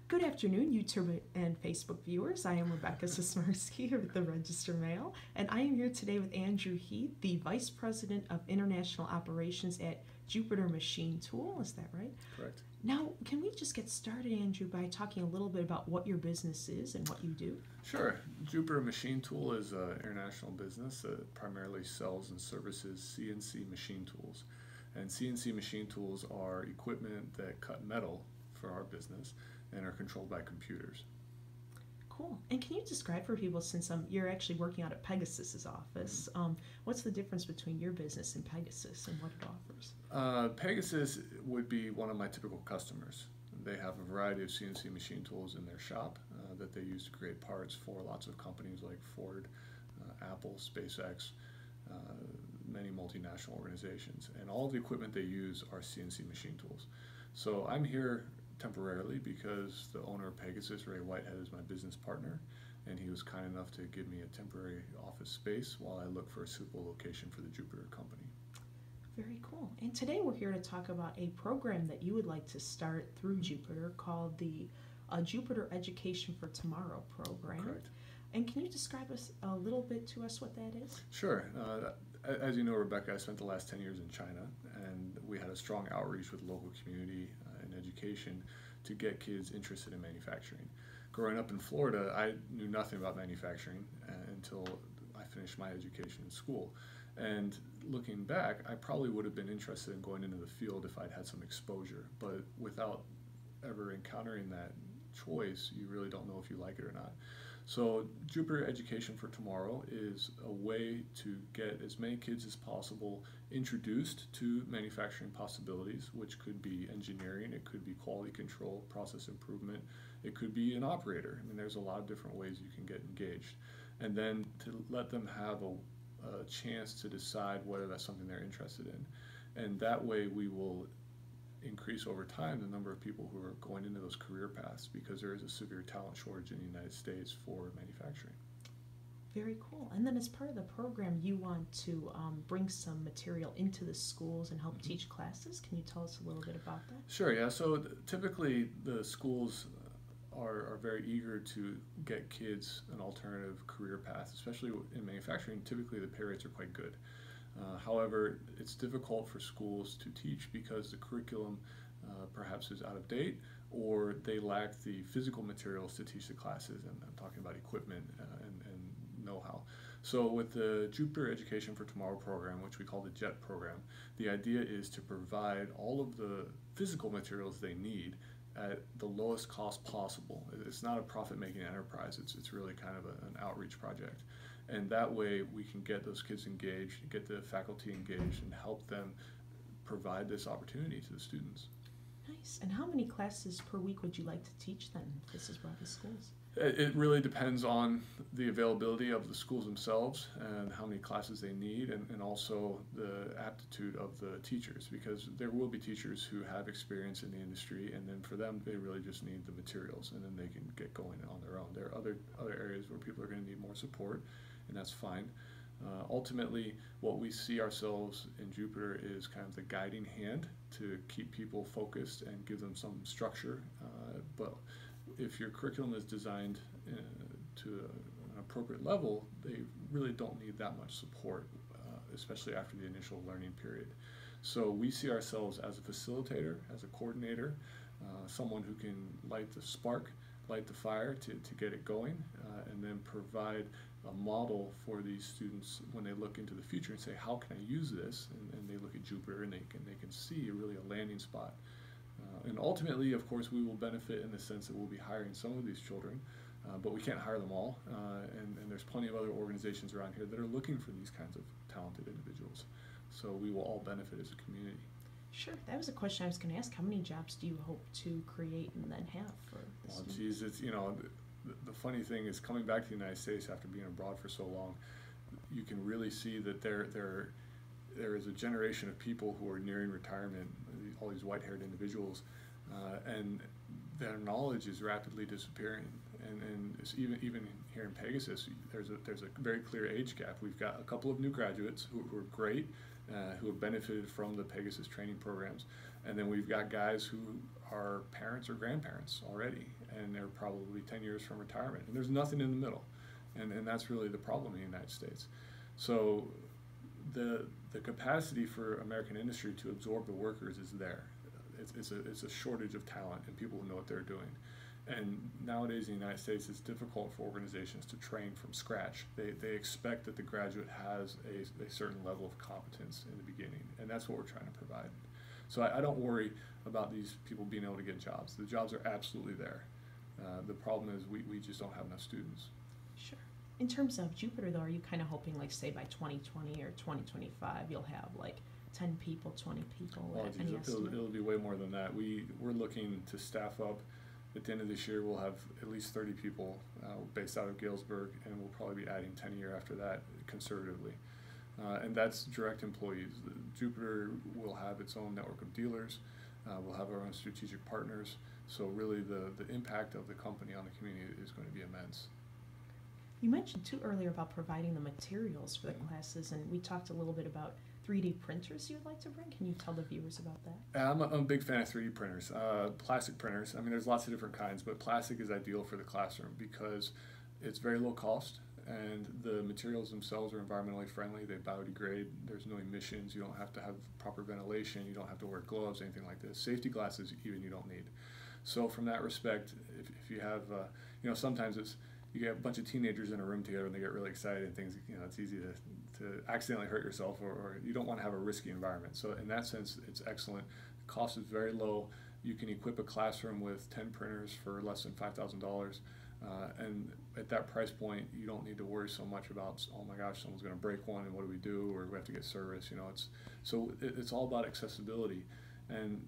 Good afternoon, YouTube and Facebook viewers. I am Rebecca Sismarski with the Register Mail, and I am here today with Andrew Heath, the Vice President of International Operations at Jupiter Machine Tool. Is that right? Correct. Now, can we just get started, Andrew, by talking a little bit about what your business is and what you do? Sure. Jupiter Machine Tool is an international business that primarily sells and services CNC machine tools. And CNC machine tools are equipment that cut metal for our business and are controlled by computers. Cool. And can you describe for people, since you're actually working out at Pegasus's office, what's the difference between your business and Pegasus and what it offers? Pegasus would be one of my typical customers. They have a variety of CNC machine tools in their shop that they use to create parts for lots of companies like Ford, Apple, SpaceX, many multinational organizations. And all of the equipment they use are CNC machine tools. So I'm here temporarily because the owner of Pegasus, Ray Whitehead, is my business partner, and he was kind enough to give me a temporary office space while I look for a suitable location for the Jupiter company. Very cool. And today we're here to talk about a program that you would like to start through Jupiter called the Jupiter Education for Tomorrow program. Correct. And can you describe a little bit to us what that is? Sure. As you know, Rebecca, I spent the last 10 years in China, and we had a strong outreach with the local community and education to get kids interested in manufacturing. Growing up in Florida, I knew nothing about manufacturing until I finished my education in school. And looking back, I probably would have been interested in going into the field if I'd had some exposure. But without ever encountering that choice, you really don't know if you like it or not. So Jupiter Education for Tomorrow is a way to get as many kids as possible introduced to manufacturing possibilities, which could be engineering, it could be quality control, process improvement, it could be an operator. I mean, there's a lot of different ways you can get engaged. And then to let them have a chance to decide whether that's something they're interested in. And that way we will increase over time the number of people who are going into those career paths, because there is a severe talent shortage in the United States for manufacturing. Very cool. And then as part of the program, you want to bring some material into the schools and help teach classes. Can you tell us a little bit about that? Sure, yeah. So typically the schools are very eager to get kids an alternative career path, especially in manufacturing. Typically the pay rates are quite good. However, it's difficult for schools to teach because the curriculum perhaps is out of date, or they lack the physical materials to teach the classes, and I'm talking about equipment and know-how. So with the Jupiter Education for Tomorrow program, which we call the JET program, the idea is to provide all of the physical materials they need at the lowest cost possible. It's not a profit-making enterprise, it's really kind of an outreach project. And that way we can get those kids engaged, get the faculty engaged, and help them provide this opportunity to the students. Nice. And how many classes per week would you like to teach then if this is brought to schools? It really depends on the availability of the schools themselves and how many classes they need, and also the aptitude of the teachers, because there will be teachers who have experience in the industry, and then for them they really just need the materials, and then they can get going on their own. There are other areas where people are going to need more support, and that's fine. Ultimately, what we see ourselves in Jupiter is kind of the guiding hand to keep people focused and give them some structure. But if your curriculum is designed to an appropriate level, they really don't need that much support, especially after the initial learning period. So we see ourselves as a facilitator, as a coordinator, someone who can light the spark, light the fire to get it going, and then provide a model for these students when they look into the future and say, how can I use this? And they look at Jupiter and they can see really a landing spot. And ultimately, of course, we will benefit in the sense that we'll be hiring some of these children, but we can't hire them all. And there's plenty of other organizations around here that are looking for these kinds of talented individuals. So we will all benefit as a community. Sure. That was a question I was going to ask. How many jobs do you hope to create and then have for the Well, students? geez, it's, the funny thing is, coming back to the United States after being abroad for so long, you can really see that there is a generation of people who are nearing retirement, all these white-haired individuals, and their knowledge is rapidly disappearing. And it's even here in Pegasus, there's a very clear age gap. We've got a couple of new graduates who are great, who have benefited from the Pegasus training programs. And then we've got guys who are parents or grandparents already, and they're probably 10 years from retirement. And there's nothing in the middle. And that's really the problem in the United States. So the capacity for American industry to absorb the workers is there. It's a shortage of talent and people who know what they're doing. And nowadays in the United States, it's difficult for organizations to train from scratch. They expect that the graduate has a certain level of competence in the beginning, and that's what we're trying to provide. So I don't worry about these people being able to get jobs. The jobs are absolutely there. The problem is we just don't have enough students. Sure. In terms of Jupiter, though, are you kind of hoping, like, say by 2020 or 2025, you'll have like 10 people, 20 people? Well, it'll be way more than that. We're looking to staff up. At the end of this year, we'll have at least 30 people based out of Galesburg, and we'll probably be adding 10 a year after that, conservatively. And that's direct employees. Jupiter will have its own network of dealers. We'll have our own strategic partners. So really the impact of the company on the community is going to be immense. You mentioned too earlier about providing the materials for the classes, and we talked a little bit about 3D printers you'd like to bring. Can you tell the viewers about that? I'm a big fan of 3D printers. Plastic printers, I mean, there's lots of different kinds, but plastic is ideal for the classroom because it's very low cost and the materials themselves are environmentally friendly. They biodegrade. There's no emissions. You don't have to have proper ventilation. You don't have to wear gloves, anything like this. Safety glasses even you don't need. So from that respect, if you have, sometimes you get a bunch of teenagers in a room together and they get really excited and things, it's easy to accidentally hurt yourself or you don't want to have a risky environment. So in that sense, it's excellent. The cost is very low. You can equip a classroom with 10 printers for less than $5,000. And at that price point, you don't need to worry so much about, oh my gosh, someone's going to break one and what do we do, or we have to get service. It's all about accessibility. And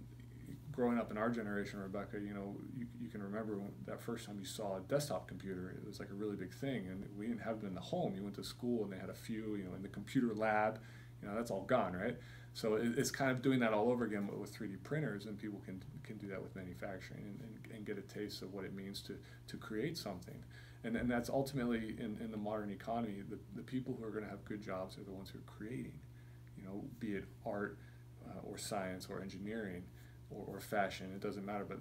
growing up in our generation, Rebecca, you can remember that first time you saw a desktop computer, it was like a really big thing, and we didn't have them in the home. You went to school and they had a few, in the computer lab, that's all gone, right? So it's kind of doing that all over again with 3D printers, and people can do that with manufacturing and get a taste of what it means to create something. And that's ultimately, in the modern economy, the people who are going to have good jobs are the ones who are creating, be it art or science or engineering or fashion, it doesn't matter, but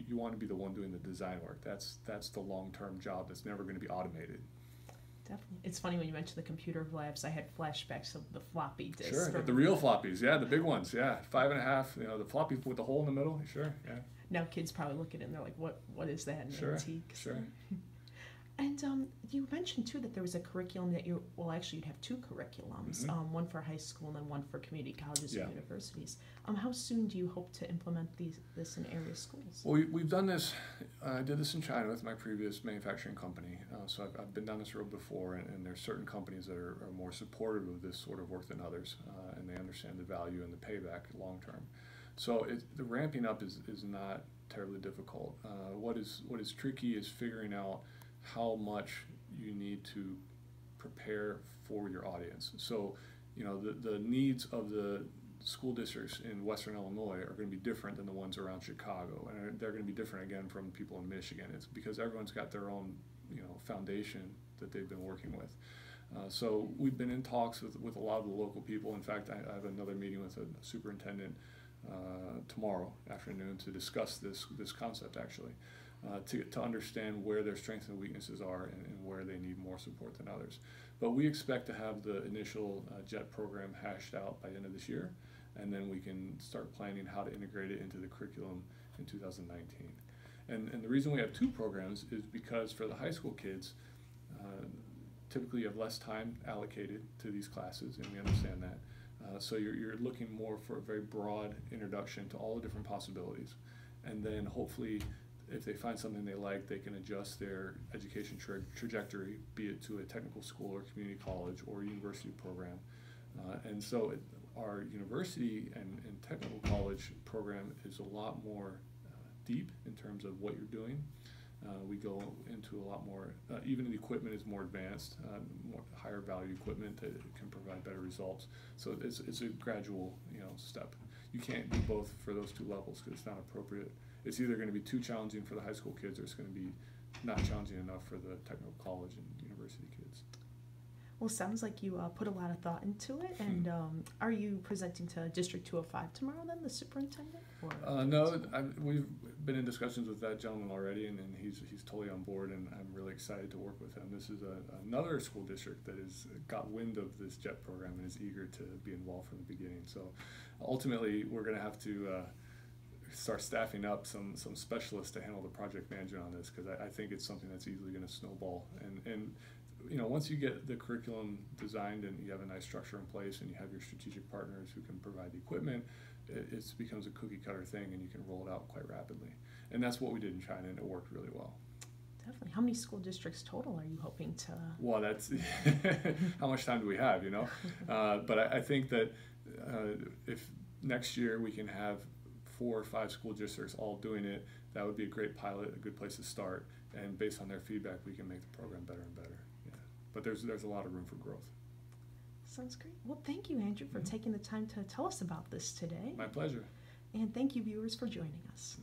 you want to be the one doing the design work. That's the long-term job that's never going to be automated. Definitely. It's funny when you mentioned the computer labs, I had flashbacks of the floppy disks. Sure, the real floppies, yeah, the big ones, yeah, 5.5, the floppy with the hole in the middle, sure, yeah. Now kids probably look at it and they're like, what is that, an antique? Sure. And you mentioned too that there was a curriculum that you'd have two curriculums, one for high school and then one for community colleges and universities. How soon do you hope to implement this in area schools? Well, we've done this. I did this in China with my previous manufacturing company. So I've been down this road before, and there's certain companies that are more supportive of this sort of work than others, and they understand the value and the payback long term. So the ramping up is not terribly difficult. What is tricky is figuring out how much you need to prepare for your audience. So, the needs of the school districts in Western Illinois are going to be different than the ones around Chicago, and they're going to be different again from people in Michigan. It's because everyone's got their own, foundation that they've been working with. So we've been in talks with a lot of the local people. In fact, I have another meeting with a superintendent tomorrow afternoon to discuss this concept actually. To understand where their strengths and weaknesses are and where they need more support than others. But we expect to have the initial JET program hashed out by the end of this year, and then we can start planning how to integrate it into the curriculum in 2019. And the reason we have two programs is because for the high school kids, typically you have less time allocated to these classes, and we understand that. So you're looking more for a very broad introduction to all the different possibilities. And then hopefully, if they find something they like, they can adjust their education trajectory, be it to a technical school or community college or university program. And so our university and technical college program is a lot more deep in terms of what you're doing. We go into a lot more, even the equipment is more advanced, more higher value equipment that can provide better results. So it's a gradual step. You can't do both for those two levels because it's not appropriate. It's either going to be too challenging for the high school kids or it's going to be not challenging enough for the technical college and university kids. Well, sounds like you put a lot of thought into it. And are you presenting to District 205 tomorrow then, the superintendent? Or No, we've been in discussions with that gentleman already, and he's totally on board, and I'm really excited to work with him. This is another school district that has got wind of this JET program and is eager to be involved from the beginning. So ultimately, we're going to have to start staffing up some specialists to handle the project management on this, because I think it's something that's easily going to snowball. And you know, once you get the curriculum designed and you have a nice structure in place and you have your strategic partners who can provide the equipment, it becomes a cookie cutter thing, and you can roll it out quite rapidly. And that's what we did in China, and it worked really well. Definitely. How many school districts total are you hoping to? Well, that's how much time do we have, you know? But I think that if next year we can have 4 or 5 school districts all doing it, that would be a great pilot, a good place to start. And based on their feedback, we can make the program better and better. Yeah. But there's a lot of room for growth. Sounds great. Well, thank you, Andrew, for taking the time to tell us about this today. My pleasure. And thank you, viewers, for joining us.